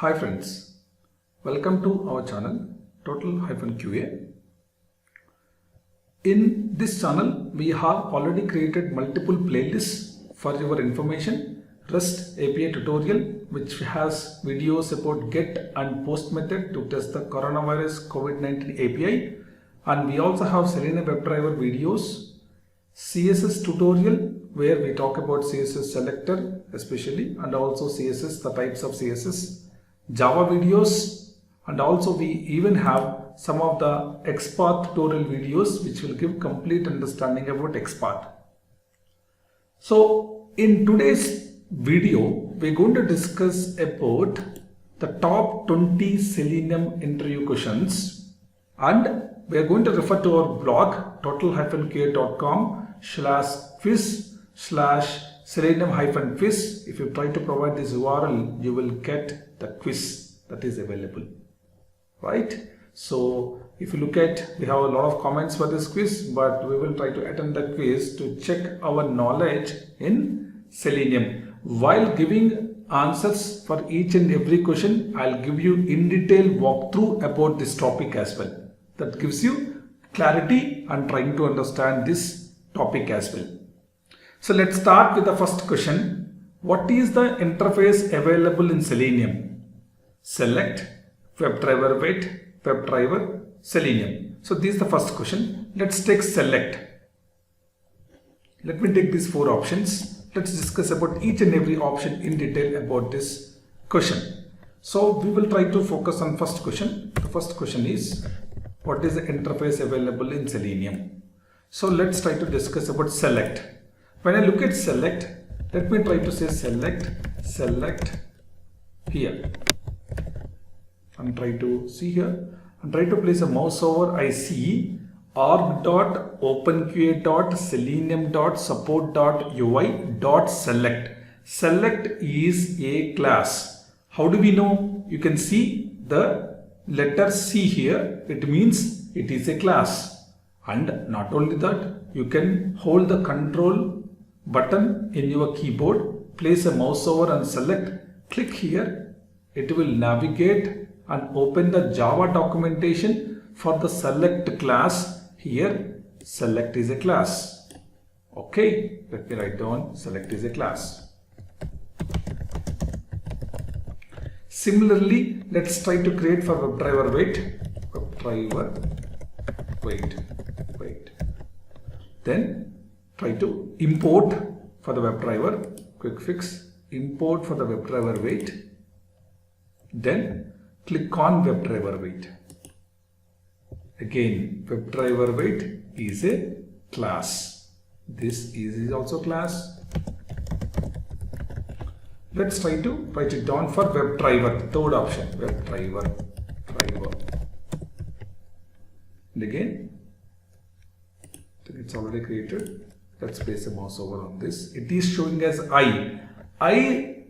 Hi friends, welcome to our channel Total-QA. In this channel, we have already created multiple playlists for your information. REST API tutorial which has videos about get and post method to test the coronavirus COVID-19 API, and we also have Selenium WebDriver videos, CSS tutorial where we talk about CSS selector especially, and also CSS, the types of CSS, Java videos, and also we even have some of the XPath tutorial videos which will give complete understanding about XPath. So in today's video we're going to discuss about the top 20 Selenium interview questions, and we are going to refer to our blog total-qa.com/quiz/selenium-quiz. If you try to provide this URL, you will get the quiz that is available, right? So if you look at, we have a lot of comments for this quiz, but we will try to attend the quiz to check our knowledge in Selenium. While giving answers for each and every question, I'll give you in detail walkthrough about this topic as well. That gives you clarity and trying to understand this topic as well. So let's start with the first question. What is the interface available in Selenium? Select, WebDriver wait, WebDriver, Selenium. So this is the first question. Let's take select. Let me take these four options. Let's discuss about each and every option in detail about this question. So we will try to focus on first question. The first question is, what is the interface available in Selenium? So let's try to discuss about select. When I look at select, let me try to say select here, and try to see here and try to place a mouse over. I see org.openqa.selenium.support.ui.select. Select is a class. How do we know? You can see the letter C here. It means it is a class. And not only that, you can hold the control button in your keyboard, place a mouse over and select, click here. It will navigate and open the Java documentation for the select class. Here select is a class. Okay, let me write down select is a class. Similarly, let's try to create for WebDriver wait. Then try to import for the WebDriver, quick fix, import for the WebDriver wait. Then click on WebDriver wait. Again, WebDriver wait is a class. This is also class. Let's try to write it down for WebDriver, third option, WebDriver. And again, it's already created. Let's place a mouse over on this. It is showing as I. I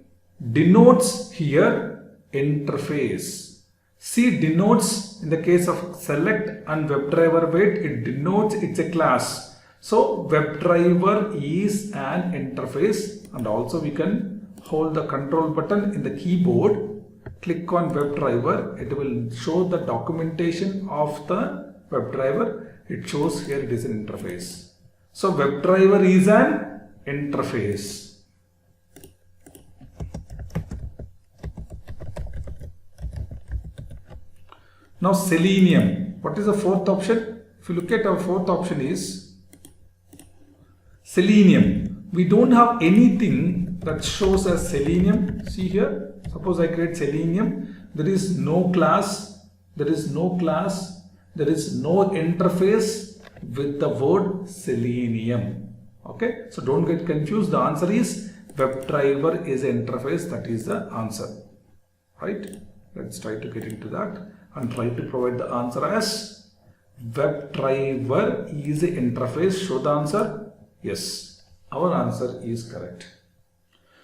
denotes here interface. C denotes, in the case of select and WebDriver wait, it denotes it's a class. So WebDriver is an interface, and also we can hold the control button in the keyboard, click on WebDriver. It will show the documentation of the WebDriver. It shows here it is an interface. So WebDriver is an interface. Now Selenium, what is the fourth option? If you look at our fourth option is Selenium. We don't have anything that shows as Selenium. See here, suppose I create Selenium. There is no class, there is no interface with the word Selenium. Okay, so don't get confused. The answer is WebDriver is an interface. That is the answer, right? Let's try to get into that and try to provide the answer as WebDriver is an interface. Show the answer. Yes, our answer is correct.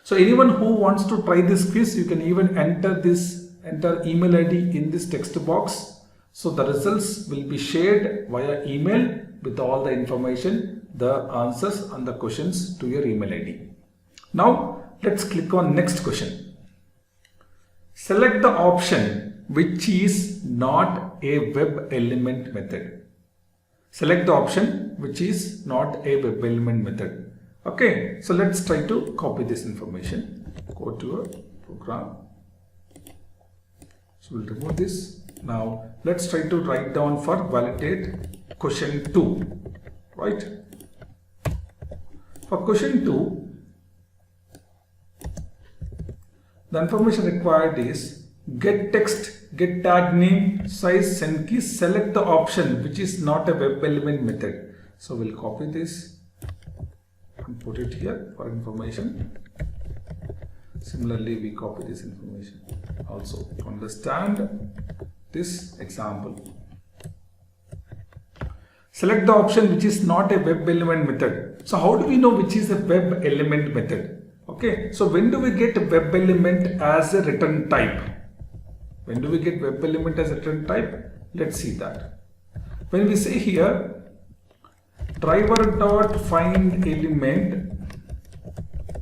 So anyone who wants to try this quiz, you can even enter email ID in this text box. So the results will be shared via email with all the information, the answers and the questions to your email ID. Now let's click on next question. select the option which is not a web element method. Select the option which is not a web element method. Okay, so let's try to copy this information. Go to a program. So we'll remove this. Now let's try to write down for validate question 2, right? For question 2, the information required is get text, get tag name, size, send key, select the option which is not a web element method. So we'll copy this and put it here for information. Similarly, we copy this information also to understand this example. Select the option which is not a web element method. So how do we know which is a web element method? Okay, so when do we get web element as a return type? When do we get web element as a return type? Let's see that. When we say here driver.find element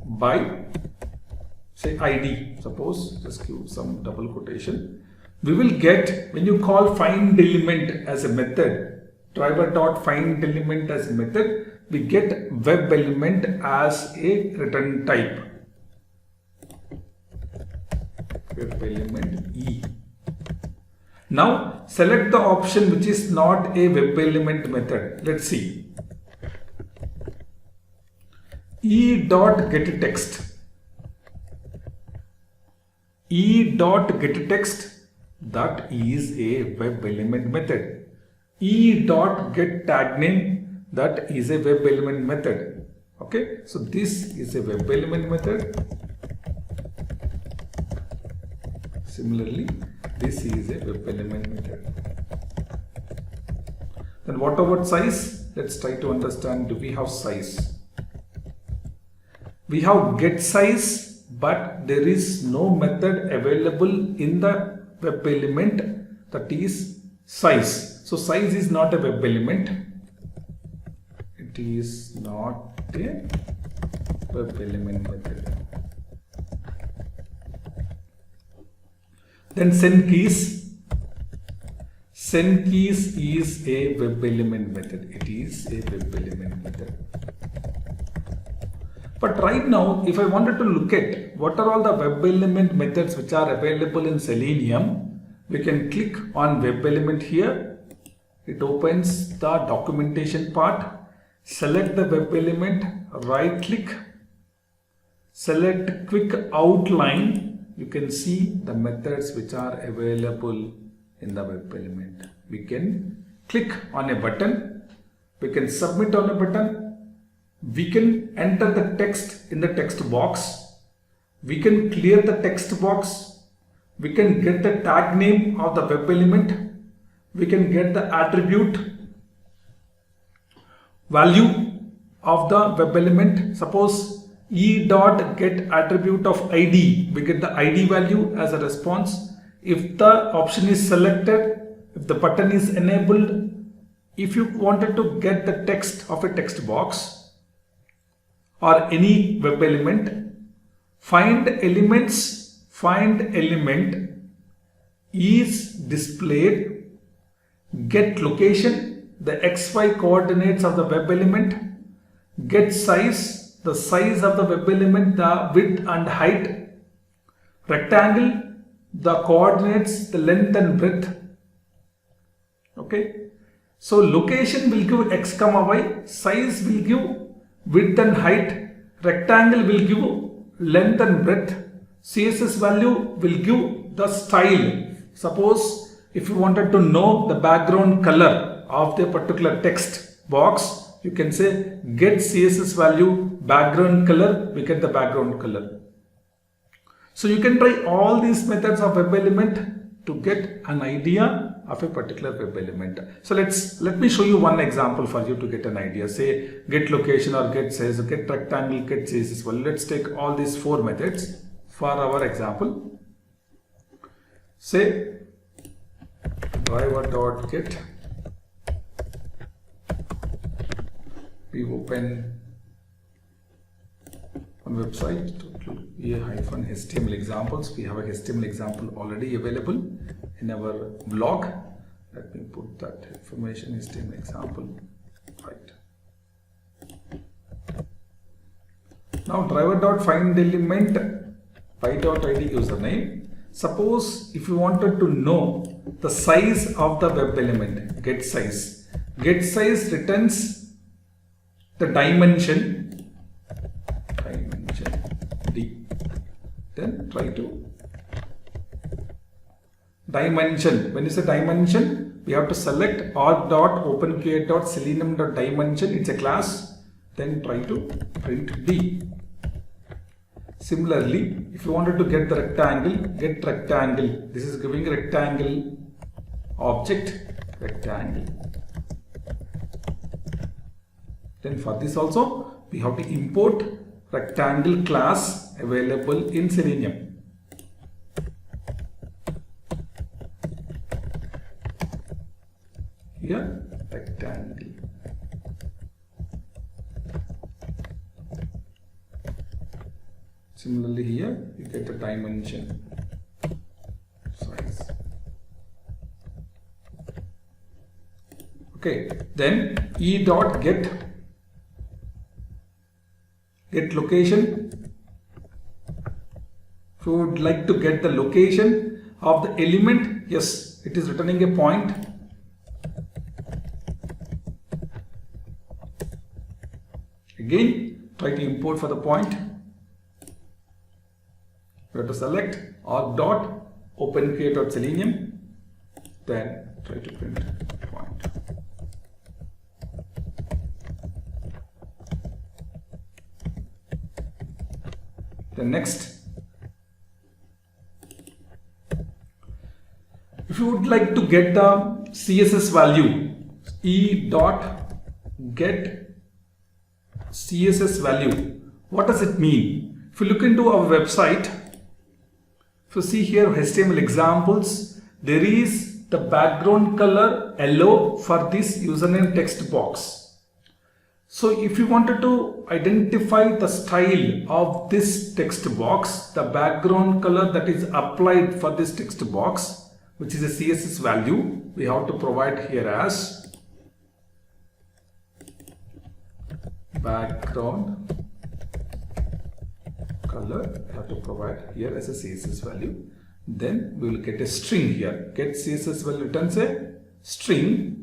by say ID, suppose, just give some double quotation, we will get, when you call find element as a method, driver.find element as a method, we get web element as a return type. Web element E. Now select the option which is not a web element method. Let's see. E.getText. E.getText, that is a web element method. E.getTagName, that is a web element method. Okay, so this is a web element method. Similarly, this is a web element method. Then what about size? Let's try to understand, do we have size? We have get size, but there is no method available in the web element, that is size. So size is not a web element. It is not a web element method. Then send keys. Send keys is a web element method. It is a web element method. But right now, if I wanted to look at what are all the web element methods which are available in Selenium, we can click on web element here. It opens the documentation part. Select the web element, right click, select quick outline. You can see the methods which are available in the web element. We can click on a button. We can submit on a button. We can enter the text in the text box. We can clear the text box. We can get the tag name of the web element. We can get the attribute value of the web element. Suppose E.get attribute of ID. We get the ID value as a response. If the option is selected, if the button is enabled, if you wanted to get the text of a text box, or any web element, find element is displayed, get location, the XY coordinates of the web element, get size, the size of the web element, the width and height, rectangle, the coordinates, the length and breadth. Okay, so location will give X, Y, size will give width and height, rectangle will give length and breadth, CSS value will give the style. Suppose if you wanted to know the background color of the particular text box, you can say get CSS value background color, we get the background color. So you can try all these methods of web element to get an idea of a particular web element. So let me show you one example for you to get an idea. Say get location or get size, or get rectangle, get CSS. Well, let's take all these 4 methods for our example. Say driver.get, we open on website HTML examples. We have a HTML example already available in our blog. Let me put that information, HTML example, right. Now driver.findElement by.id username. Suppose if you wanted to know the size of the web element, get size. Get size returns the dimension D. Then try to dimension. When you say dimension, we have to select org.opencreate.selenium.dimension. It's a class. Then try to print D. Similarly, if you wanted to get the rectangle, get rectangle. This is giving rectangle object, rectangle. Then for this also, we have to import rectangle class available in Selenium. Here, rectangle. Similarly here, you get the dimension, size. Okay, then e.get location. If you would like to get the location of the element, yes, it is returning a point. Again, try to import for the point. We have to select org.opencreate.selenium, then try to print point. Then next, if you would like to get the CSS value, e.get CSS value. What does it mean? If you look into our website, if you see here HTML examples, there is the background color yellow for this username text box. So if you wanted to identify the style of this text box, the background color that is applied for this text box, which is a CSS value, we have to provide here as background color. I have to provide here as a CSS value. Then we will get a string here. Get CSS value returns a string.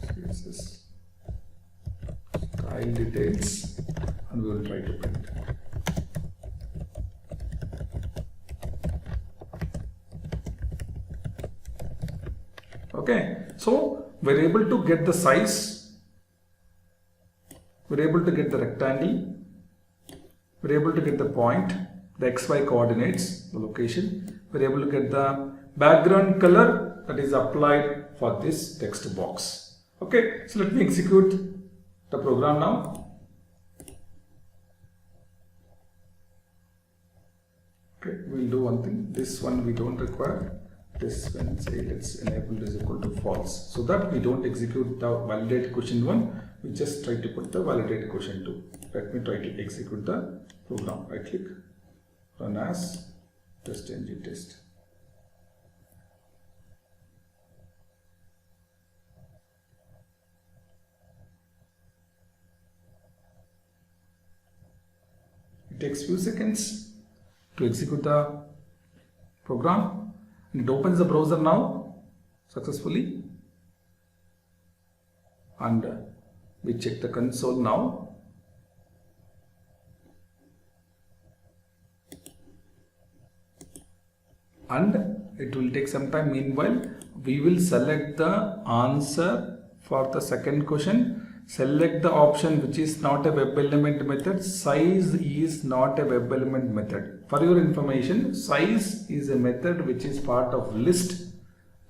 CSS style details, and we will try to print. Okay, so we're able to get the size, we're able to get the rectangle, we're able to get the point, the XY coordinates, the location, we're able to get the background color that is applied for this text box. Okay, so let me execute the program now. Okay, we'll do one thing. This one we don't require. This one, say let's enable is equal to false, so that we don't execute the validate question 1, we just try to put the validate question 2. Let me try to execute the program. Right click, run as test ng test. It takes few seconds to execute the program. It opens the browser now successfully, and we check the console now. And it will take some time. Meanwhile, we will select the answer for the second question. Select the option which is not a web element method. Size is not a web element method. For your information, size is a method which is part of list.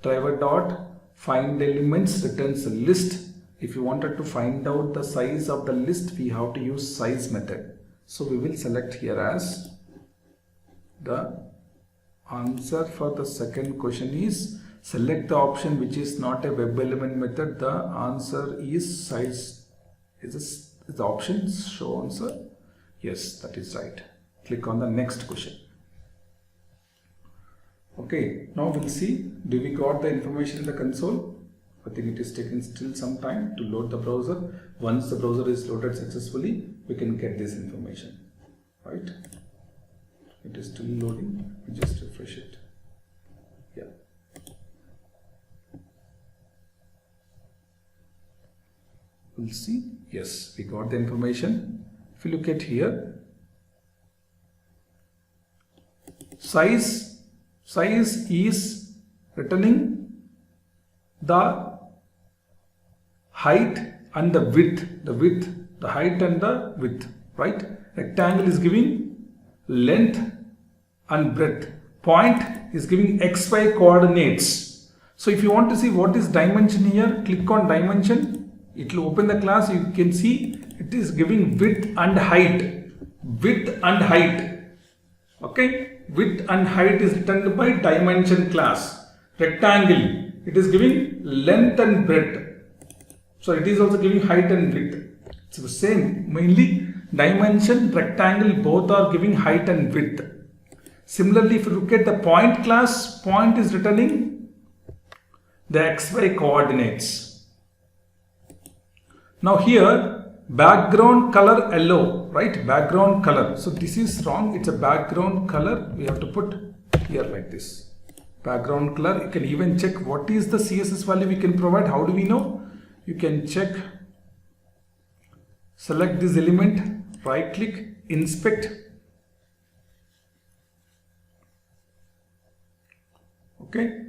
Driver.findElements returns a list. If you wanted to find out the size of the list, we have to use size method. So we will select here as the answer for the second question is select the option which is not a web element method. The answer is size Is the option show answer? Yes, that is right. Click on the next question. Okay, now we'll see, do we got the information in the console? I think it is taking still some time to load the browser. Once the browser is loaded successfully, we can get this information, right? It is still loading. We just refresh it. Yeah. We'll see. Yes, we got the information. If you look at here, size is returning the height and the width, the height and the width, right? Rectangle is giving length and breadth. Point is giving XY coordinates. So if you want to see what is dimension here, click on dimension. It will open the class. You can see it is giving width and height. Width and height. Okay. Width and height is returned by dimension class. Rectangle, it is giving length and breadth. So it is also giving height and width. It's the same. Mainly dimension, rectangle, both are giving height and width. Similarly, if you look at the point class, point is returning the XY coordinates. Now here, background color yellow, right? Background color. So this is wrong. It's a background color. We have to put here like this. Background color. You can even check what is the CSS value we can provide. How do we know? You can check. Select this element. Right click. Inspect. Okay.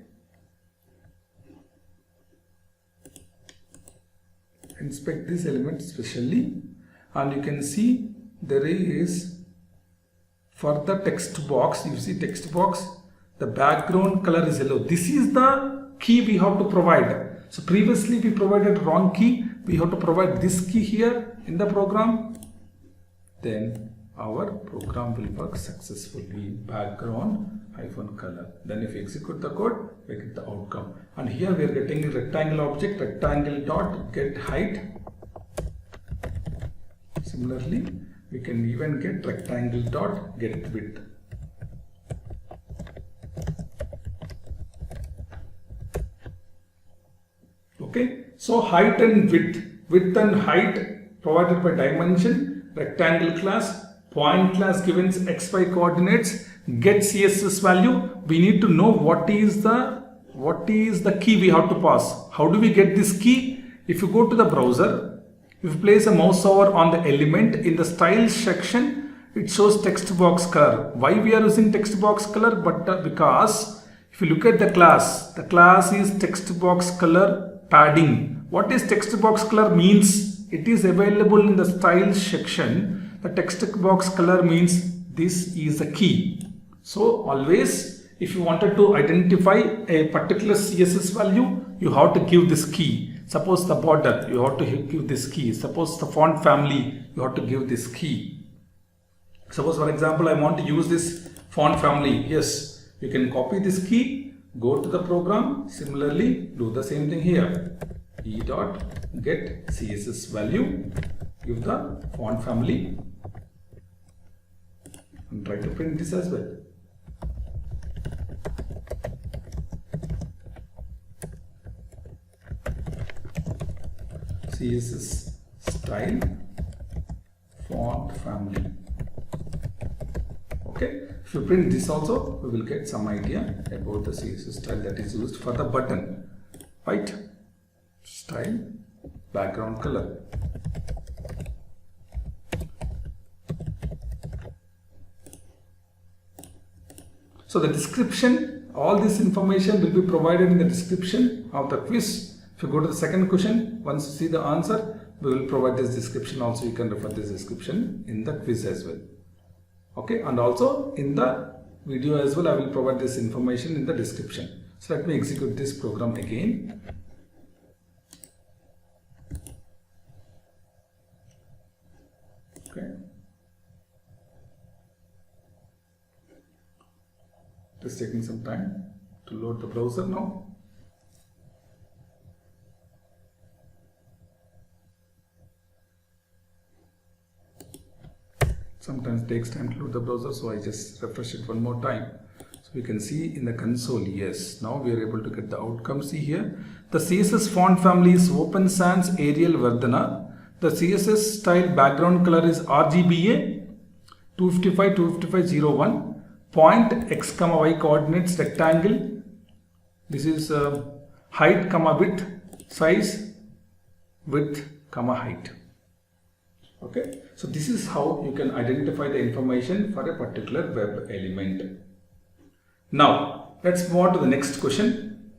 Inspect this element specially, and you can see there is, for the text box, you see text box, the background color is yellow. This is the key we have to provide. So previously we provided wrong key. We have to provide this key here in the program. Then our program will work successfully. Background -color. Then if you execute the code, we get the outcome. And here we are getting a rectangle object, rectangle dot get height. Similarly, we can even get rectangle dot get width. Okay, so height and width and height provided by dimension, rectangle class, point class given XY coordinates, get CSS value. We need to know what is the key we have to pass. How do we get this key? If you go to the browser, if you place a mouse over on the element in the style section, it shows text box color. Why we are using text box color? Because if you look at the class is text box color padding. What is text box color means? It is available in the style section. The text box color means this is the key. So always, if you wanted to identify a particular CSS value, you have to give this key. Suppose the border, you have to give this key. Suppose the font family, you have to give this key. Suppose for example, I want to use this font family. Yes, you can copy this key, go to the program. Similarly, do the same thing here. E dot get CSS value, give the font family, and try to print this as well. CSS style font family. Okay, if you print this also, we will get some idea about the CSS style that is used for the button, right? Style, background color. So the description, all this information will be provided in the description of the quiz. If you go to the second question, once you see the answer, we will provide this description also. You can refer this description in the quiz as well. Okay, and also in the video as well, I will provide this information in the description. So let me execute this program again. Okay. It is taking some time to load the browser now. Sometimes it takes time to load the browser, so I just refresh it one more time. So we can see in the console, yes, now we are able to get the outcome. See here, the CSS font family is Open Sans Arial Verdana. The CSS style background color is RGBA 255-255-01. Point x comma y coordinates rectangle. This is height comma width, size, width comma height. Okay, so this is how you can identify the information for a particular web element. Now let's move on to the next question.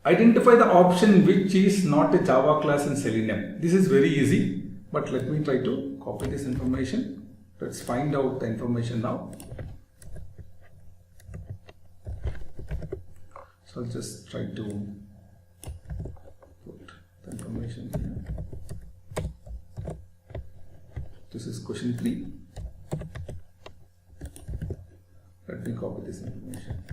Identify the option which is not a Java class in Selenium. This is very easy, but let me try to copy this information. Let's find out the information now. So I'll just try to put the information here. This is question 3. Let me copy this information.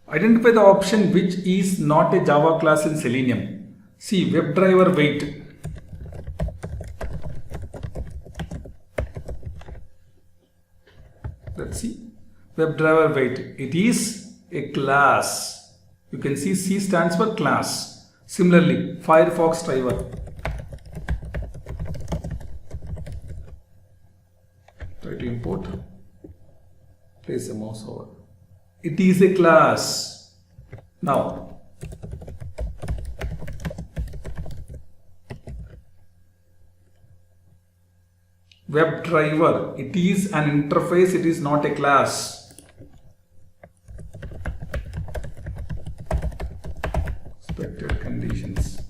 Identify the option which is not a Java class in Selenium. See, WebDriver wait. Let's see. WebDriver wait. It is a class. You can see C stands for class. Similarly, Firefox driver. Try to import. Place a mouse over. It is a class. Now, WebDriver, it is an interface, it is not a class. Expected conditions.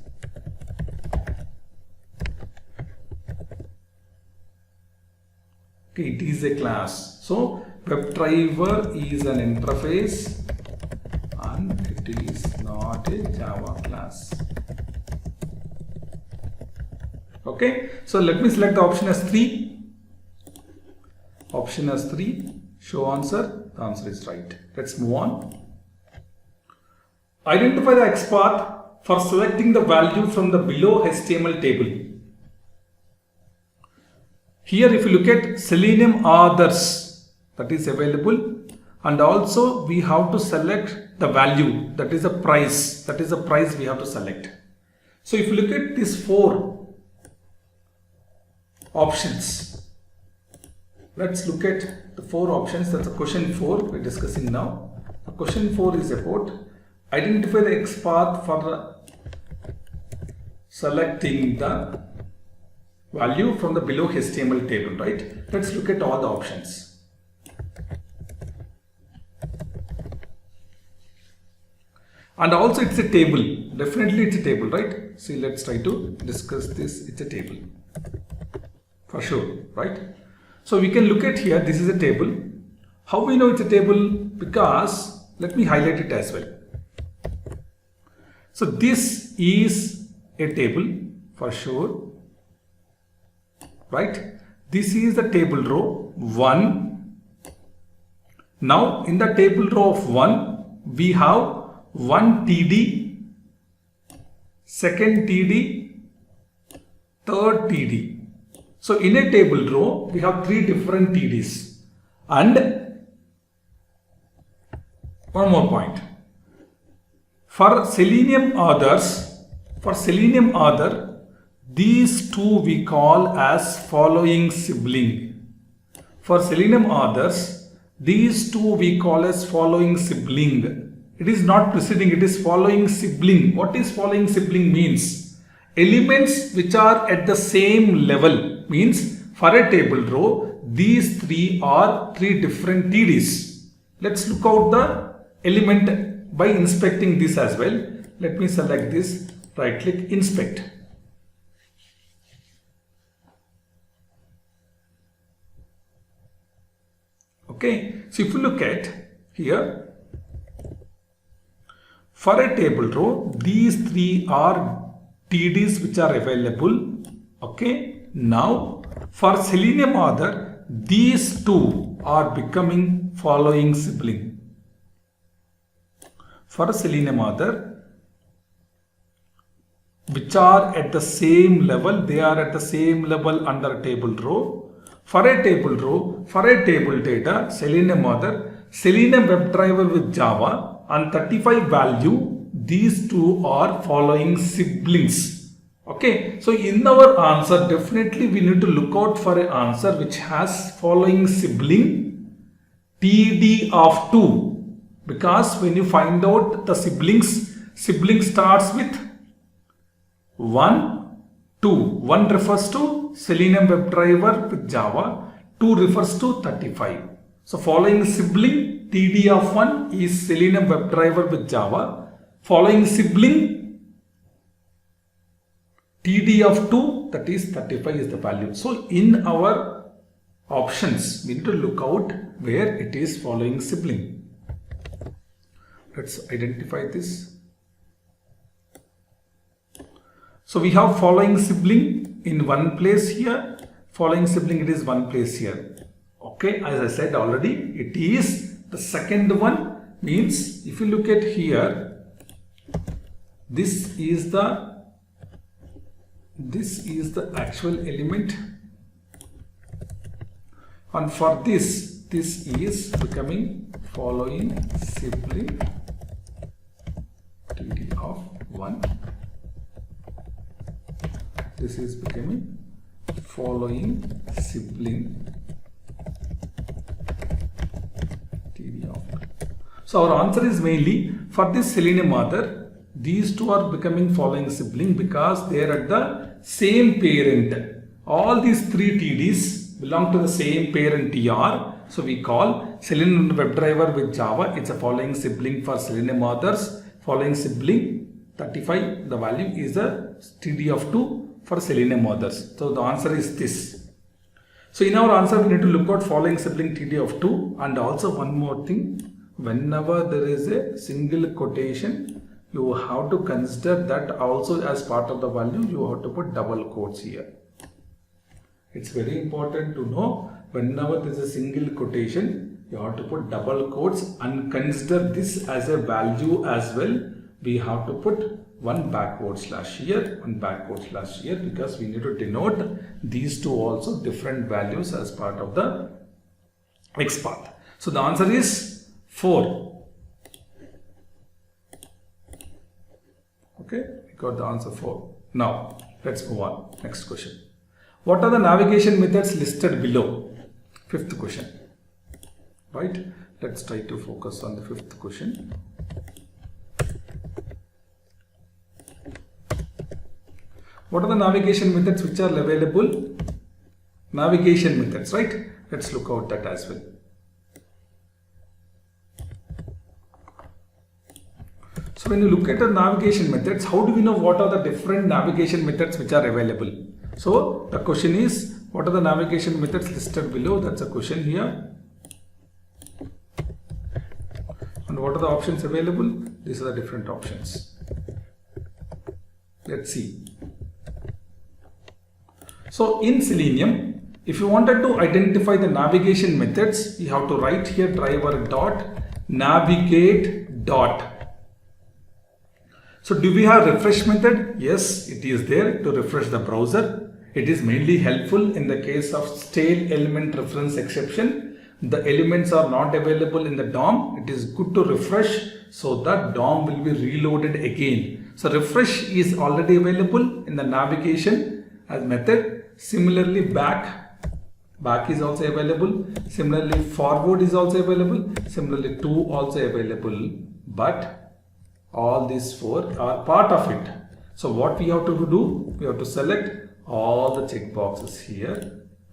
Okay, it is a class. So, WebDriver is an interface and it is not a Java class. Okay, so let me select the option as 3. Option as 3. Show answer. The answer is right. Let's move on. Identify the XPath for selecting the value from the below HTML table. Here if you look at Selenium others, that is available, and also we have to select the value, that is the price, we have to select. So if you look at these 4 options, let's look at the 4 options. That's a question 4 we're discussing now. The question 4 is about identify the XPath for selecting the value from the below HTML table, right? Let's look at all the options. And also it's a table. Definitely it's a table, right? See, let's try to discuss this. It's a table. For sure, right? So we can look at here, this is a table. How we know it's a table? Because, let me highlight it as well. So this is a table for sure, right? This is the table row 1. Now in the table row of 1, we have 1 TD, second TD, third TD. So in a table row, we have 3 different TDs. And one more point. For Selenium authors, these 2 we call as following sibling. For Selenium authors, these 2 we call as following sibling. It is not preceding, it is following sibling. What is following sibling means? Elements which are at the same level, means for a table row, these 3 are 3 different TDs. Let's look out the element by inspecting this as well. Let me select this, right click, inspect. Okay, so if you look at here, for a table row, these 3 are TDs which are available. Okay, now for Selenium author, these 2 are becoming following sibling. For a Selenium author, which are at the same level. They are at the same level under table row. For a table row, for a table data, Selenium author, Selenium WebDriver with Java and 35 value, these two are following siblings. Okay, so in our answer, definitely we need to look out for an answer which has following sibling TD of 2, because when you find out the sibling starts with 1, 2. 1 refers to Selenium WebDriver with Java, 2 refers to 35. So following sibling TD of 1 is Selenium WebDriver with Java. Following sibling TD of 2, that is 35 is the value. So in our options, we need to look out where it is following sibling. Let's identify this. So we have following sibling in one place here, following sibling it is one place here. Okay, as I said already, it is the second one. Means if you look at here, this is the actual element, and for this is becoming following sibling TD of 1. This is becoming following sibling TD of 1. So our answer is mainly for this Selenium author, these two are becoming following sibling because they are at the same parent. All these three TDs belong to the same parent TR. So we call Selenium WebDriver with Java. It's a following sibling for Selenium authors. Following sibling 35, the value is a TD of 2 for Selenium authors. So the answer is this. So in our answer, we need to look out following sibling TD of 2, and also one more thing. Whenever there is a single quotation, you have to consider that also as part of the value. You have to put double quotes here. It's very important to know whenever there is a single quotation, you have to put double quotes and consider this as a value as well. We have to put one backward slash here, one backward slash here, because we need to denote these two also different values as part of the XPath. So the answer is 4. Okay, we got the answer 4. Now let's move on. Next question. What are the navigation methods listed below? Fifth question. Right? Let's try to focus on the fifth question. What are the navigation methods which are available? Navigation methods, right? Let's look out that as well. So when you look at the navigation methods, how do we know what are the different navigation methods which are available? So the question is, what are the navigation methods listed below? That's a question here. And what are the options available? These are the different options. Let's see. So in Selenium, if you wanted to identify the navigation methods, you have to write here driver dot navigate dot. So do we have refresh method? Yes, it is there to refresh the browser. It is mainly helpful in the case of stale element reference exception. The elements are not available in the DOM. It is good to refresh so that DOM will be reloaded again. So refresh is already available in the navigation as method. Similarly, back is also available. Similarly, forward is also available. Similarly, to also available. But all these four are part of it. So what we have to do? We have to select all the checkboxes here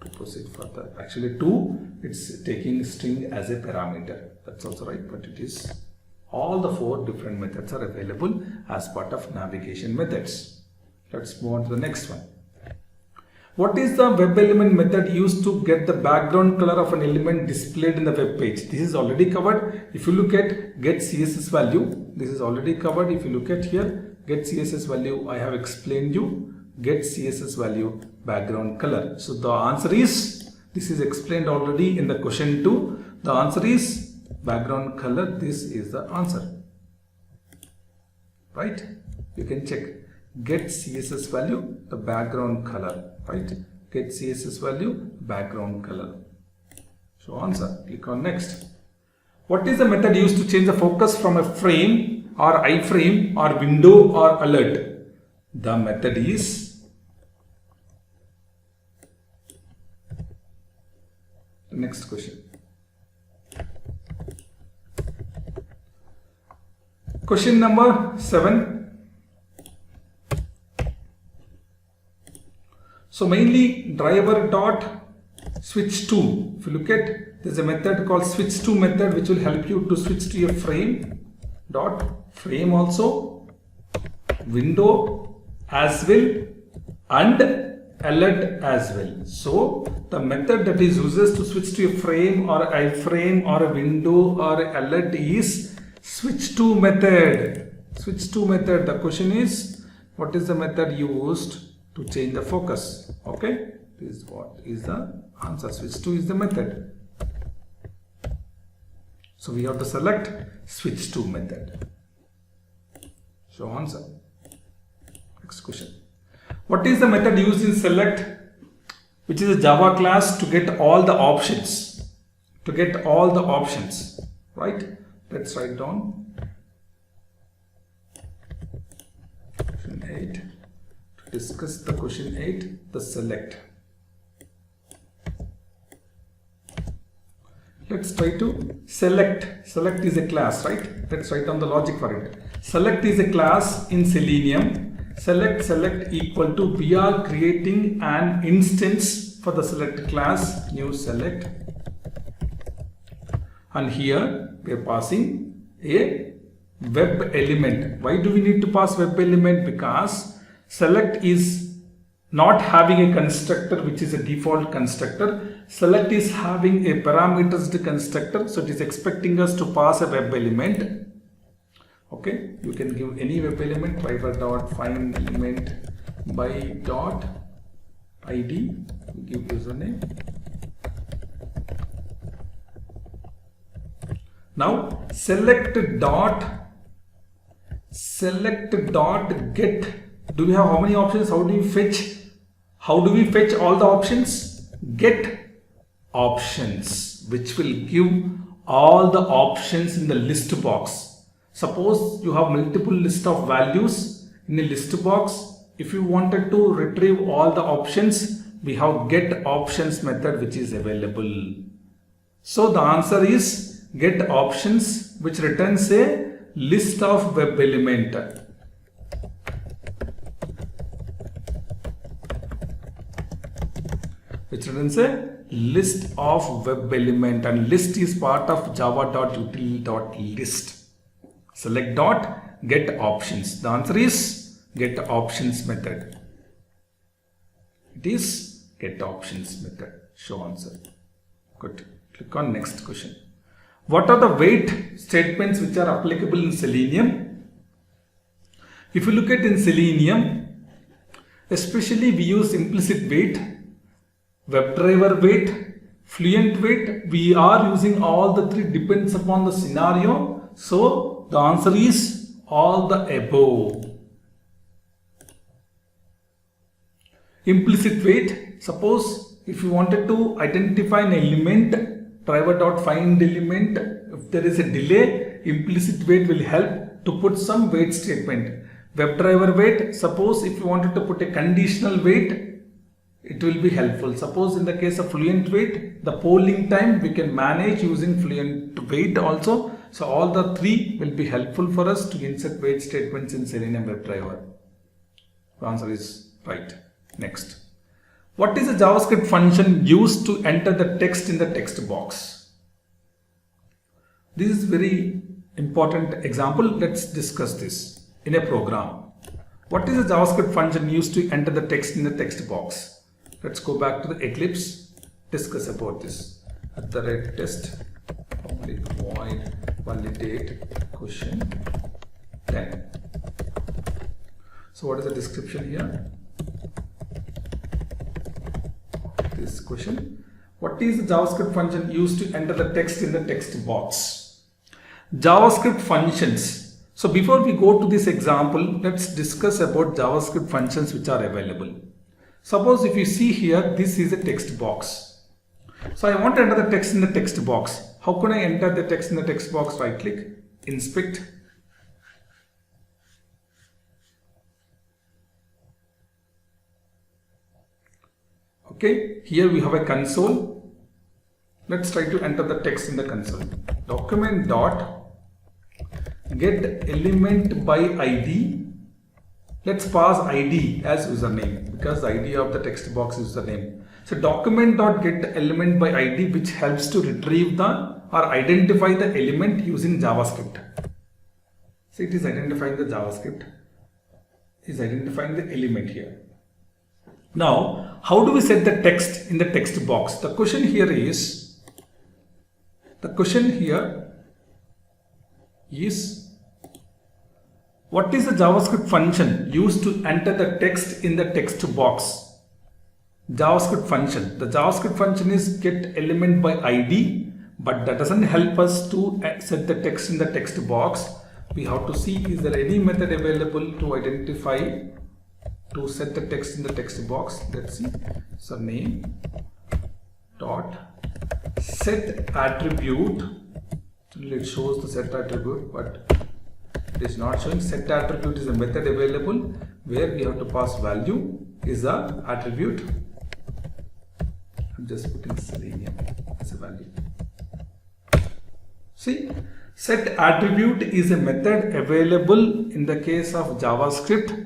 to proceed further. Actually, to it's taking string as a parameter. That's also right, but it is all the four different methods are available as part of navigation methods. Let's move on to the next one. What is the web element method used to get the background color of an element displayed in the web page? This is already covered. If you look at get CSS value, this is already covered. If you look at here, get CSS value, I have explained you. Get CSS value background color. So the answer is, this is explained already in the question 2. The answer is background color. This is the answer. Right? You can check. get CSS value, the background color, right? Get CSS value, background color. So answer, click on next. What is the method used to change the focus from a frame or iframe or window or alert? The method is the next question. Question number 7. So mainly driver dot switch to. If you look at, there's a method called switch to method which will help you to switch to a frame dot frame also, window as well, and alert as well. So the method that is uses to switch to a frame or iframe or a window or a alert is switch to method. Switch to method. The question is, what is the method used to change the focus? Okay, this is what is the answer. Switch to is the method. So we have to select switch to method. So answer. Next question. What is the method used in select, which is a Java class, to get all the options? To get all the options, right? Let's write down. Question 8. To discuss the question 8, the select. Let's try to select. Select is a class, right? Let's write down the logic for it. Select is a class in Selenium. Select equal to, we are creating an instance for the select class, new select. And here we are passing a web element. Why do we need to pass web element? Because select is not having a constructor which is a default constructor. Select is having a parameterized constructor, so it is expecting us to pass a web element. Okay, you can give any web element, driver dot find element by dot id, give username. Now select dot get. Do we have how many options? How do we fetch? How do we fetch all the options? Get options, which will give all the options in the list box. Suppose you have multiple list of values in a list box. If you wanted to retrieve all the options, we have get options method which is available. So the answer is get options, which returns a list of web element. Which returns a list of web element, and list is part of java.util.list. Select dot get options. The answer is get options method. It is get options method. Show answer. Good. Click on next question. What are the wait statements which are applicable in Selenium? If you look at in Selenium, especially we use implicit wait, WebDriver wait, Fluent wait. We are using all the three, depends upon the scenario. So the answer is all the above. Implicit wait. Suppose if you wanted to identify an element, driver.find element, if there is a delay, implicit wait will help to put some wait statement. WebDriver wait. Suppose if you wanted to put a conditional wait, it will be helpful. Suppose in the case of Fluent wait, the polling time we can manage using Fluent wait also. So all the three will be helpful for us to insert wait statements in Selenium WebDriver. The answer is right. Next. What is a JavaScript function used to enter the text in the text box? This is very important example. Let's discuss this in a program. What is a JavaScript function used to enter the text in the text box? Let's go back to the Eclipse, discuss about this. @test public void validate question 10. So what is the description here? This question. What is the JavaScript function used to enter the text in the text box? JavaScript functions. So before we go to this example, let's discuss about JavaScript functions which are available. Suppose if you see here, this is a text box. So I want to enter the text in the text box. How can I enter the text in the text box? Right click, inspect. Okay, here we have a console. Let's try to enter the text in the console. Document dot get element by ID. Let's pass ID as username because the ID of the text box is username. So document dot get element by ID, which helps to retrieve the or identify the element using JavaScript. So it is identifying the JavaScript, is identifying the element here. Now, how do we set the text in the text box? The question here is, what is the JavaScript function used to enter the text in the text box? JavaScript function. The JavaScript function is get element by ID, but that doesn't help us to set the text in the text box. We have to see, is there any method available to identify, to set the text in the text box? Let's see. So name dot set attribute. It shows the set attribute, but it is not showing. Set attribute is a method available where we have to pass value is a attribute. I'm just putting Selenium as a value. See, set attribute is a method available in the case of JavaScript,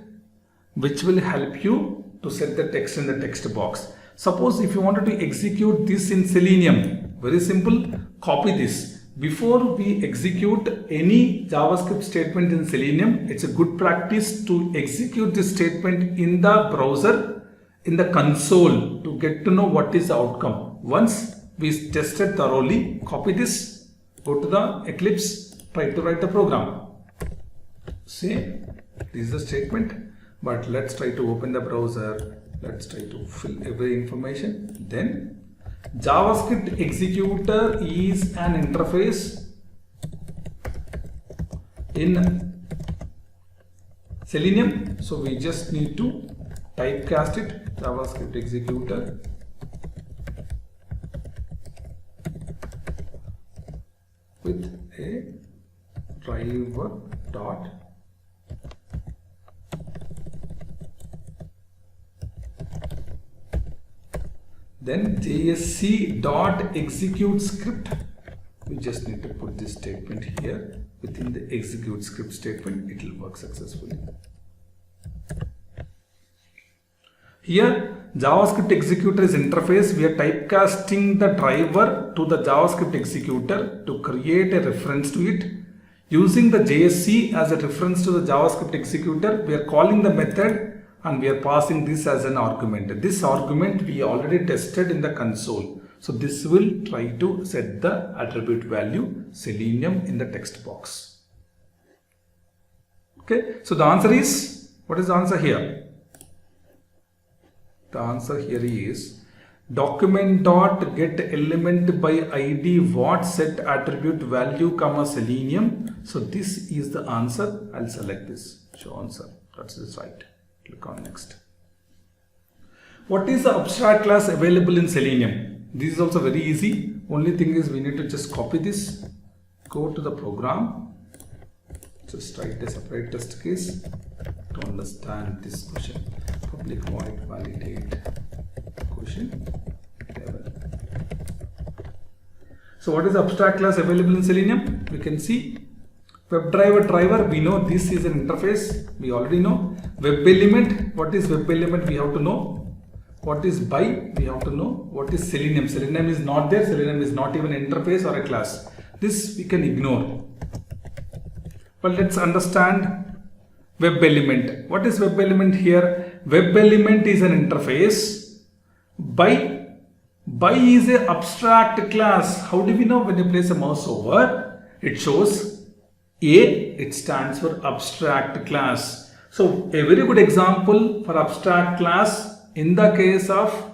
which will help you to set the text in the text box. Suppose if you wanted to execute this in Selenium, very simple, copy this. Before we execute any JavaScript statement in Selenium, it's a good practice to execute this statement in the browser, in the console, to get to know what is the outcome. Once we tested thoroughly, copy this, go to the Eclipse, try to write the program. See, this is the statement, but let's try to open the browser. Let's try to fill every information. Then JavaScript executor is an interface in Selenium. So we just need to typecast it, JavaScript executor with a driver dot then JSC dot execute script. We just need to put this statement here within the execute script statement. It will work successfully. Here, JavaScript executor is interface. We are typecasting the driver to the JavaScript executor to create a reference to it. Using the JSC as a reference to the JavaScript executor, we are calling the method and we are passing this as an argument. This argument we already tested in the console. So this will try to set the attribute value Selenium in the text box. Okay, so the answer is, what is the answer here? The answer here is document dot get element by ID what set attribute value comma Selenium. So this is the answer. I'll select this, show answer. That's this right. Click on next. What is the abstract class available in Selenium? This is also very easy. Only thing is we need to just copy this, go to the program, just write a separate test case to understand this question. Public void validate question level. So what is the abstract class available in Selenium? We can see WebDriver, we know this is an interface, we already know. Web element, what is web element? We have to know. What is by? We have to know. What is Selenium? Selenium is not there. Selenium is not even an interface or a class. This we can ignore. But let's understand web element. What is web element here? Web element is an interface. By is an abstract class. How do we know? When you place a mouse over, it shows A, it stands for abstract class. So a very good example for abstract class in the case of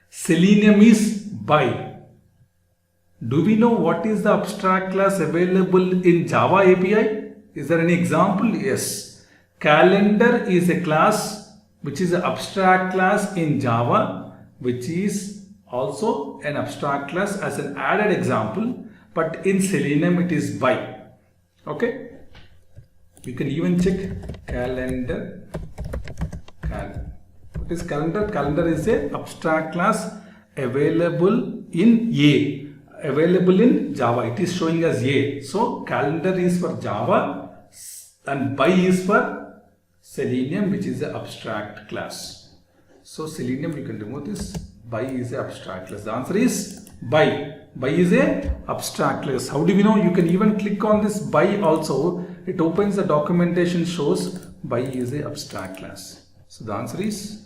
Selenium is by. Do we know what is the abstract class available in Java API? Is there any example? Yes. Calendar is a class which is an abstract class in Java, which is also an abstract class as an added example, but in Selenium it is by. Okay. You can even check calendar. What is calendar? Calendar is a abstract class available in A. Available in Java. It is showing as A. So calendar is for Java and by is for Selenium, which is an abstract class. So Selenium, you can remove this. By is an abstract class. The answer is by. By is a abstract class. How do we know? You can even click on this by also. It opens the documentation, shows by is a abstract class. So the answer is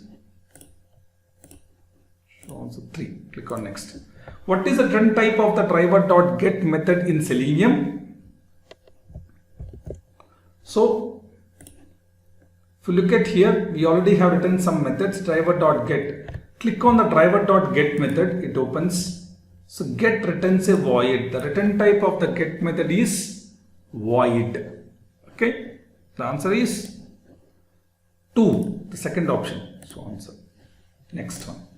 answer 3. Click on next. What is the return type of the driver.get method in Selenium? So, if you look at here, we already have written some methods, driver.get. Click on the driver.get method, it opens. So, get returns a void. The return type of the get method is void. Okay, the answer is 2, the second option. So, answer. Next one.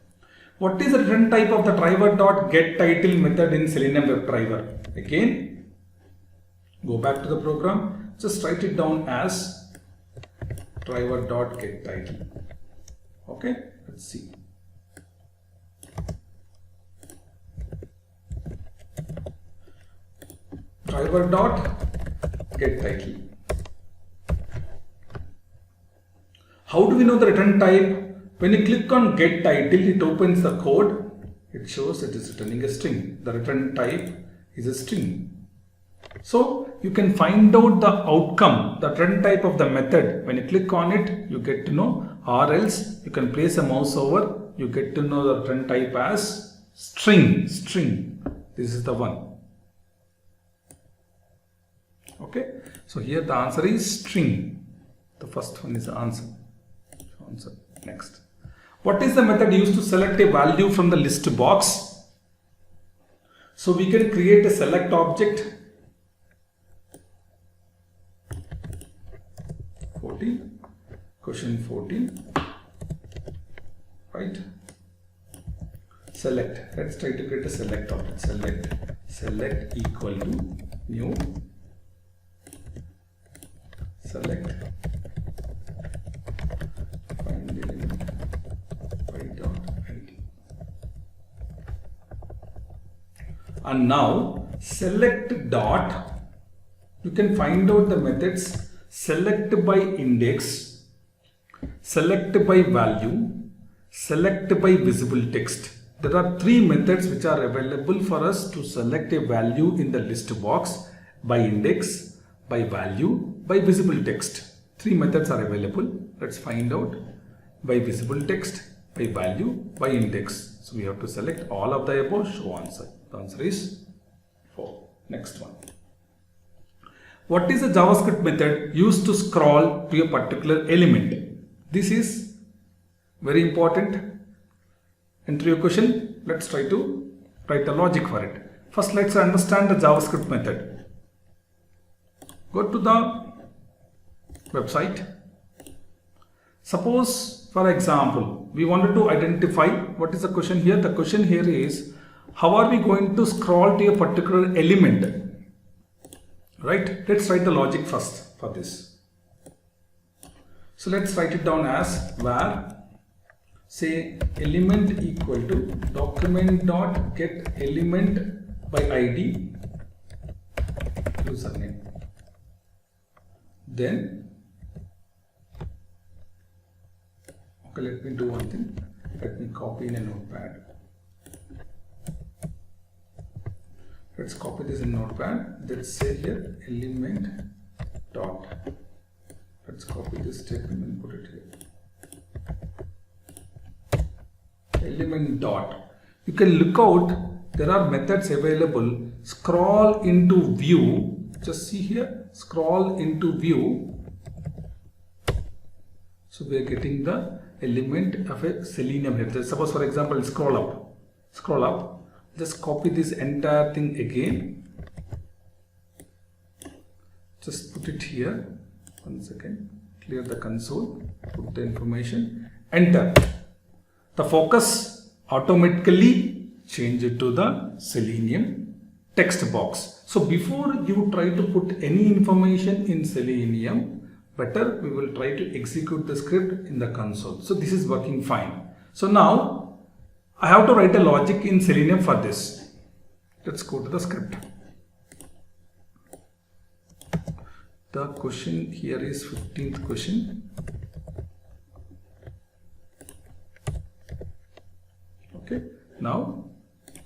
What is the return type of the driver.getTitle method in Selenium WebDriver? Again, go back to the program, just write it down as driver.getTitle. Okay, let's see. Driver.getTitle. How do we know the return type? When you click on get title, it opens the code. It shows it is returning a string. The return type is a string. So you can find out the outcome, the return type of the method. When you click on it, you get to know, or else you can place a mouse over, you get to know the return type as string. String. This is the one. Okay. So here the answer is string. The first one is the answer. Answer. Next. What is the method used to select a value from the list box? So we can create a select object. 14. Question 14. Right. Select. Let's try to create a select object. Select equal to new. Select. Find element. And now select dot, you can find out the methods select by index, select by value, select by visible text. There are 3 methods which are available for us to select a value in the list box: by index, by value, by visible text. 3 methods are available. Let's find out. By visible text, by value, by index. So we have to select all of the above, show answer. The answer is 4. Next one. What is a JavaScript method used to scroll to a particular element? This is very important. Enter your question. Let's try to write the logic for it. First, let's understand the JavaScript method. Go to the website. Suppose, for example, we wanted to identify what is the question here. The question here is, how are we going to scroll to a particular element? Right? Let's write the logic first for this. So let's write it down as var, say element equal to document dot get element by ID username. Then, okay, let me do one thing. Let me copy in a notepad. Let's copy this in notepad. Let's say here element dot. Let's copy this statement and put it here. Element dot. You can look out. There are methods available. Scroll into view. Just see here. Scroll into view. So we are getting the element of a Selenium here. Suppose, for example, scroll up. Scroll up. Just copy this entire thing again. just put it here. One second. Clear the console. Put the information. Enter. The focus automatically change it to the Selenium text box. So before you try to put any information in Selenium, better we will try to execute the script in the console. So this is working fine. So now I have to write a logic in Selenium for this. Let's go to the script. The question here is 15th question. Okay. Now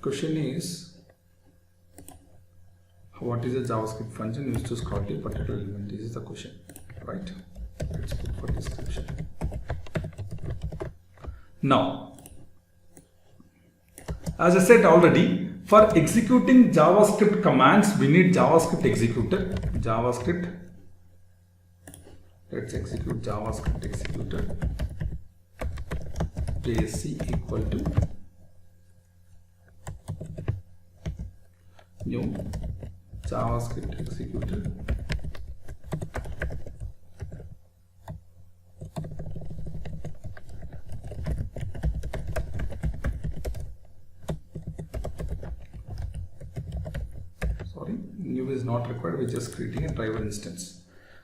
question is, what is a JavaScript function used to scroll to a particular element? This is the question, right? Let's put for description. Now, as I said already, for executing JavaScript commands, we need JavaScript executor. JavaScript. Let's execute JavaScript executor. JC equal to new JavaScript executor. Sorry, new is not required. We're just creating a driver instance.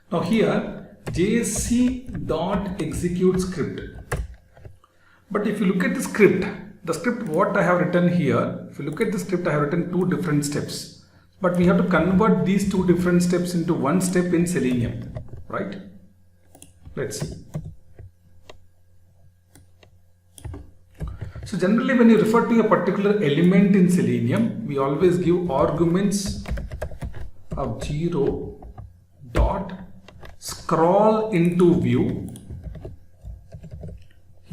Now here JC.execute script. But if you look at the script what I have written here, if you look at the script, I have written two different steps. But we have to convert these two different steps into one step in Selenium, right? Let's see. So generally when you refer to a particular element in Selenium, we always give arguments of 0 dot scroll into view.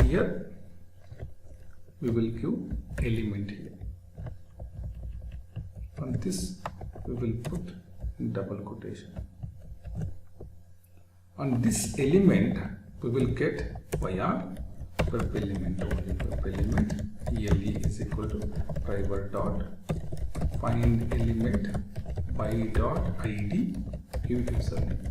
Here we will give element here. On this we will put in double quotation. On this element we will get via web element only. Web element ele is equal to driver dot find element by dot id give username.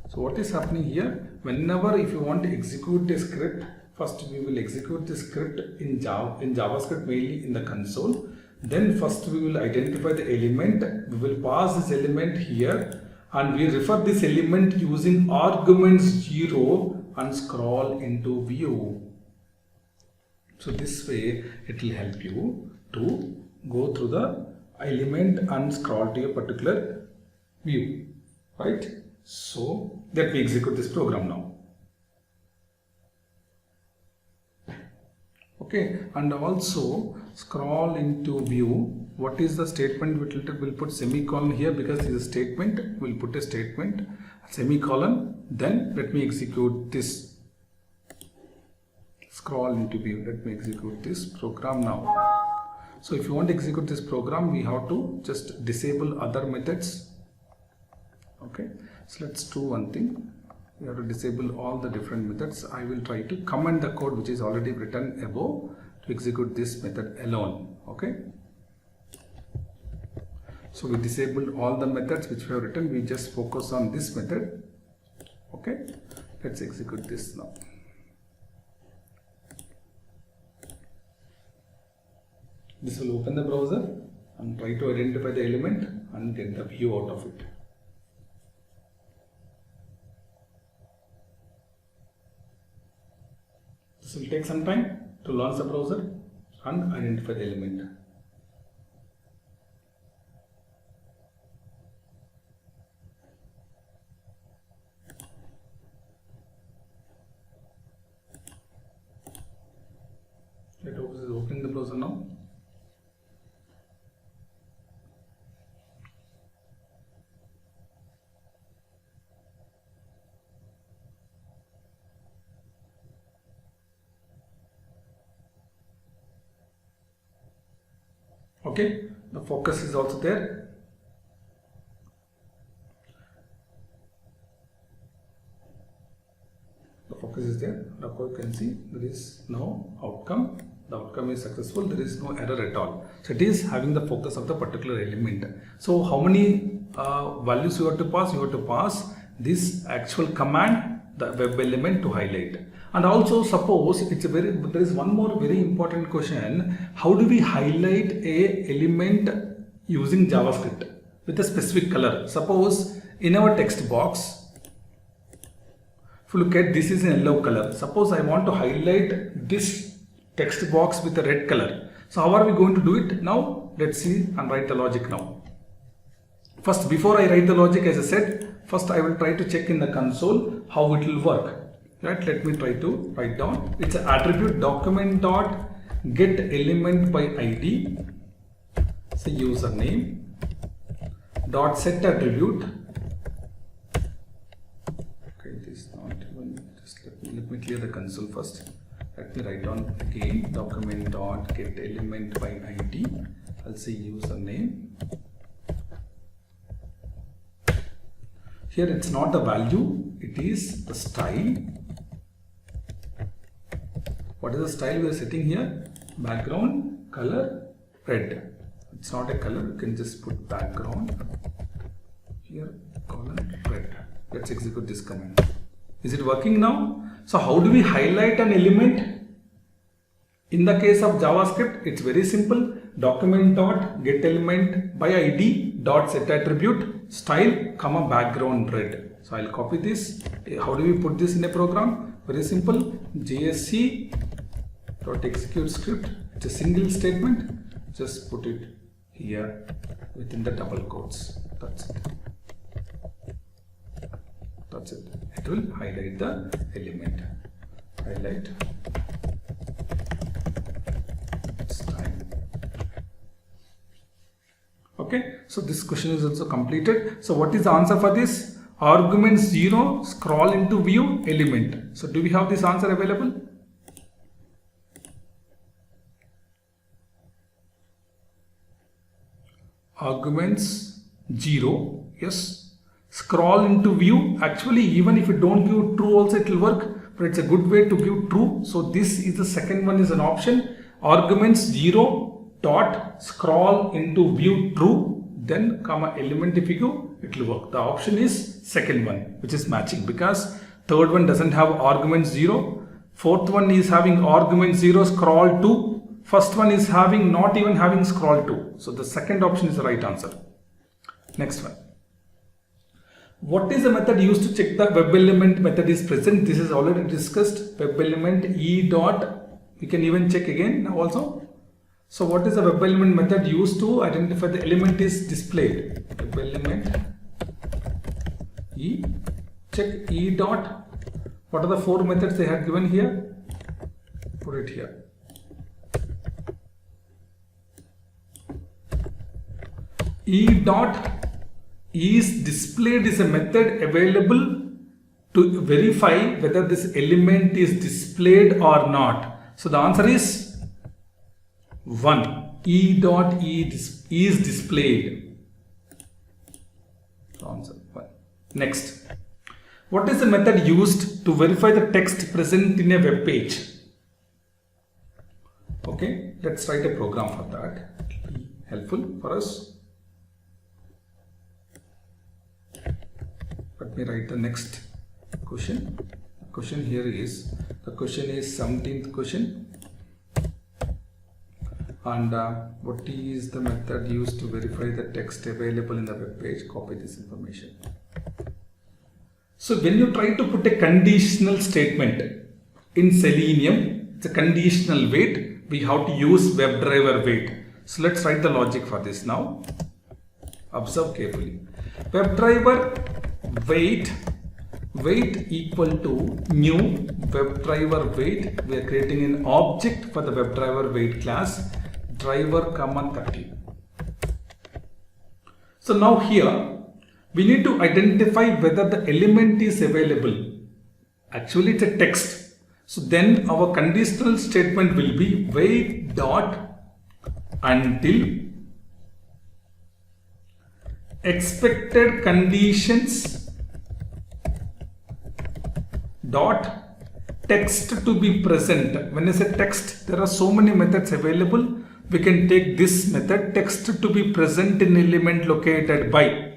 So what is happening here? Whenever if you want to execute a script, first we will execute the script in JavaScript mainly in the console. Then first we will identify the element. We will pass this element here and we refer this element using arguments 0 and scroll into view. So this way it will help you to go through the element and scroll to a particular view, right? So let me execute this program now. Okay, and also scroll into view. What is the statement? We'll put semicolon here because this is a statement. We'll put a statement, semicolon. Then let me execute this. Scroll into view. Let me execute this program now. So if you want to execute this program, we have to just disable other methods. Okay, so let's do one thing. We have to disable all the different methods. I will try to comment the code which is already written above to execute this method alone. Okay, so we disabled all the methods which we have written. We just focus on this method. Okay, let's execute this now. This will open the browser and try to identify the element and get the view out of it. This will take some time to launch the browser and identify the element. Let us open the browser now. Okay, the focus is also there. The focus is there. Now you can see there is no outcome. the outcome is successful, there is no error at all. So it is having the focus of the particular element. So how many values you have to pass? You have to pass this actual command, the web element, to highlight. And also suppose there is one more very important question. How do we highlight a element using JavaScript with a specific color? Suppose in our text box, if you look at this is in yellow color. Suppose I want to highlight this text box with a red color. So how are we going to do it? Now let's see and write the logic now. First, before I write the logic, as I said, first I will try to check in the console how it will work. Right? Let me try to write down. It's an attribute document dot get element by ID. Say username dot set attribute. Okay, this is not even. Just let me clear the console first. Let me write down again document dot get element by ID. I'll say username. Here it's not the value, it is the style. What is the style we are setting here? Background, color, red. It's not a color, you can just put background here, colon, red. Let's execute this command. Is it working now? So how do we highlight an element? In the case of JavaScript, it's very simple. Document dot get element by ID dot set attribute style comma background red. So I'll copy this. How do we put this in a program? Very simple. JSC dot execute script. It's a single statement. Just put it here within the double quotes. That's it. That's it. It will highlight the element. Highlight style. Okay, so this question is also completed. So what is the answer for this? Argument 0 scroll into view element. So do we have this answer available? Arguments 0, yes. Scroll into view. Actually, even if you don't give true also it will work, but it's a good way to give true. So this is the second one is an option. Arguments 0 dot scroll into view true, then comma element if you give, it will work. The option is second one, which is matching, because third one doesn't have argument 0. Fourth one is having argument 0 scroll to. First one is having not even having scroll to. So the second option is the right answer. Next one. What is the method used to check the web element method is present? This is already discussed. Web element e dot. We can even check again now also. So what is the web element method used to identify the element is displayed? Web element e, check e dot. What are the 4 methods they had given here? Put it here. E dot is displayed is a method available to verify whether this element is displayed or not. So the answer is 1. E dot is displayed. So answer 1. Next. What is the method used to verify the text present in a web page? Okay, let's write a program for that. It will be helpful for us. Let me write the next question. The question here is, the question is 17th question. And what is the method used to verify the text available in the web page? Copy this information. So when you try to put a conditional statement in Selenium, it's a conditional wait. We have to use WebDriver wait. So let's write the logic for this now. Observe carefully. WebDriver wait equal to new WebDriver wait. We are creating an object for the WebDriver wait class, driver comma 30. So now here we need to identify whether the element is available. Actually it's a text. So then our conditional statement will be wait dot until expected conditions dot text to be present. When I say text, there are so many methods available. We can take this method, text to be present in element located by.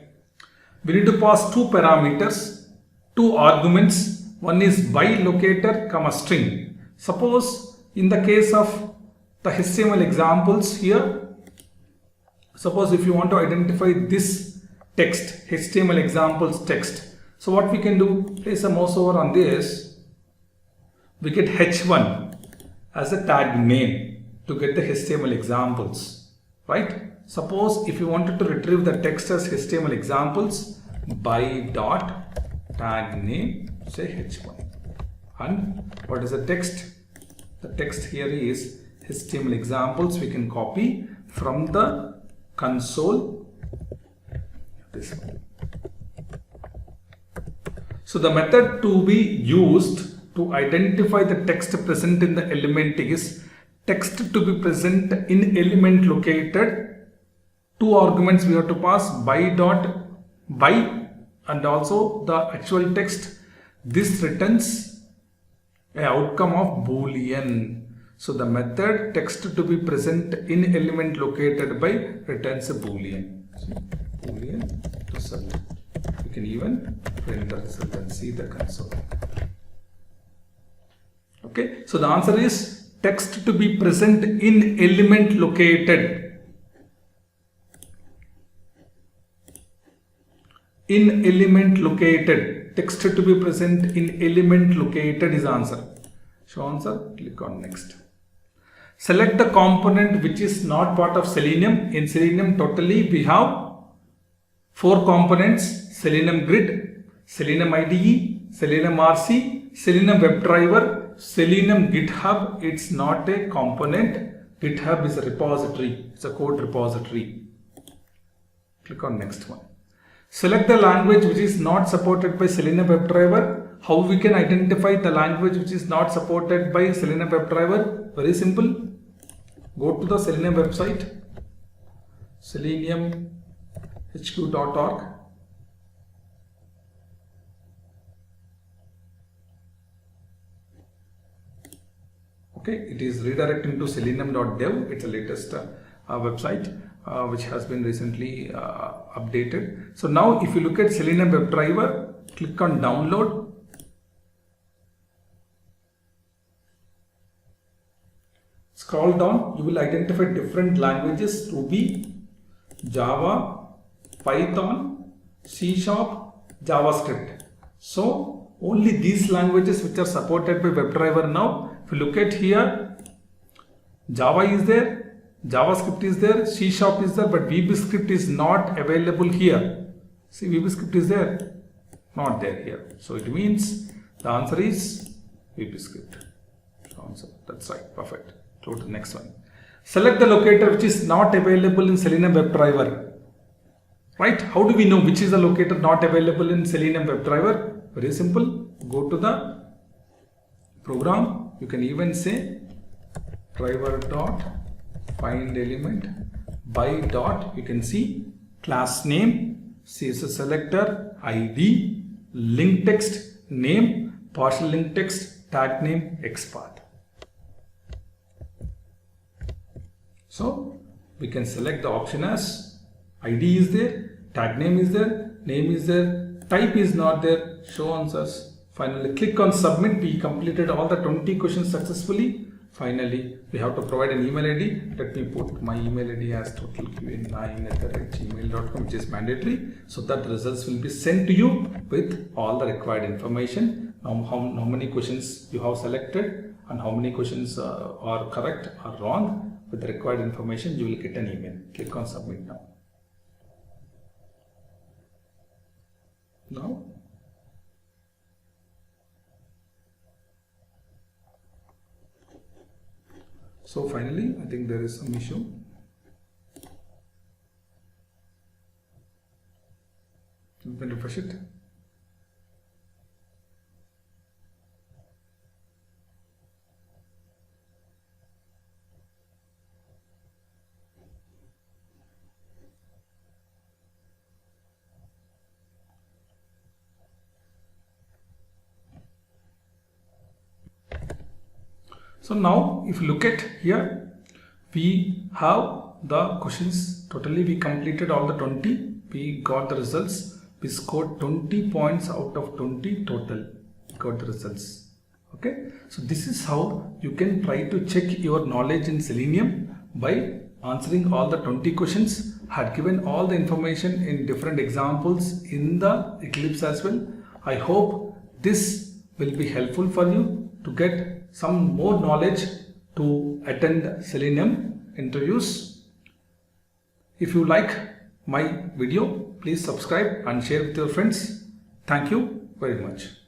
We need to pass two parameters, two arguments. One is by locator comma string. Suppose in the case of the HTML examples here, suppose if you want to identify this text, HTML examples text. So what we can do, place a mouse over on this, we get h1 as a tag name to get the HTML examples, right? Suppose if you wanted to retrieve the text as HTML examples, by dot tag name, say h1. And what is the text? The text here is HTML examples. We can copy from the console, this one. So the method to be used to identify the text present in the element is text to be present in element located. Two arguments we have to pass, by dot by and also the actual text. This returns an outcome of Boolean. So the method text to be present in element located by returns a Boolean. See, Boolean result. You can even print the result and see the console. Okay, so the answer is text to be present in element located. In element located, text to be present in element located is answer. Show answer, click on next. Select the component which is not part of Selenium. In Selenium totally we have 4 components: Selenium Grid, Selenium IDE, Selenium RC, Selenium WebDriver, Selenium GitHub. It's not a component. GitHub is a repository. It's a code repository. Click on next one. Select the language which is not supported by Selenium WebDriver. How we can identify the language which is not supported by Selenium WebDriver? Very simple. Go to the Selenium website, seleniumhq.org. Okay, it is redirecting to selenium.dev. It's the latest website which has been recently updated. So now if you look at Selenium WebDriver, click on download. Scroll down, you will identify different languages: Ruby, Java, Python, C#, JavaScript. So only these languages which are supported by WebDriver now. If you look at here, Java is there, JavaScript is there, C# is there, but VBScript is not available here. See, VBScript is there, not there here. So it means the answer is VBScript. Answer. That's right, perfect. Go to the next one. Select the locator which is not available in Selenium WebDriver. Right? How do we know which is the locator not available in Selenium WebDriver? Very simple. Go to the program. You can even say driver dot find element by dot. You can see class name, CSS selector, ID, link text, name, partial link text, tag name, XPath. So we can select the option as ID is there, tag name is there, name is there, type is not there, show answers. Finally, click on submit. We completed all the 20 questions successfully. Finally, we have to provide an email ID. Let me put my email ID as totalqa9@gmail.com, which is mandatory. So that results will be sent to you with all the required information. How many questions you have selected and how many questions are correct or wrong. With the required information, you will get an email. Click on submit now. So finally, I think there is some issue. You can refresh it. So now if you look at here, we have the questions. Totally we completed all the 20. We got the results. We scored 20 points out of 20 total. Got the results. Okay. So this is how you can try to check your knowledge in Selenium by answering all the 20 questions. I had given all the information in different examples in the Eclipse as well. I hope this will be helpful for you to get some more knowledge to attend Selenium interviews. If you like my video, please subscribe and share with your friends. Thank you very much.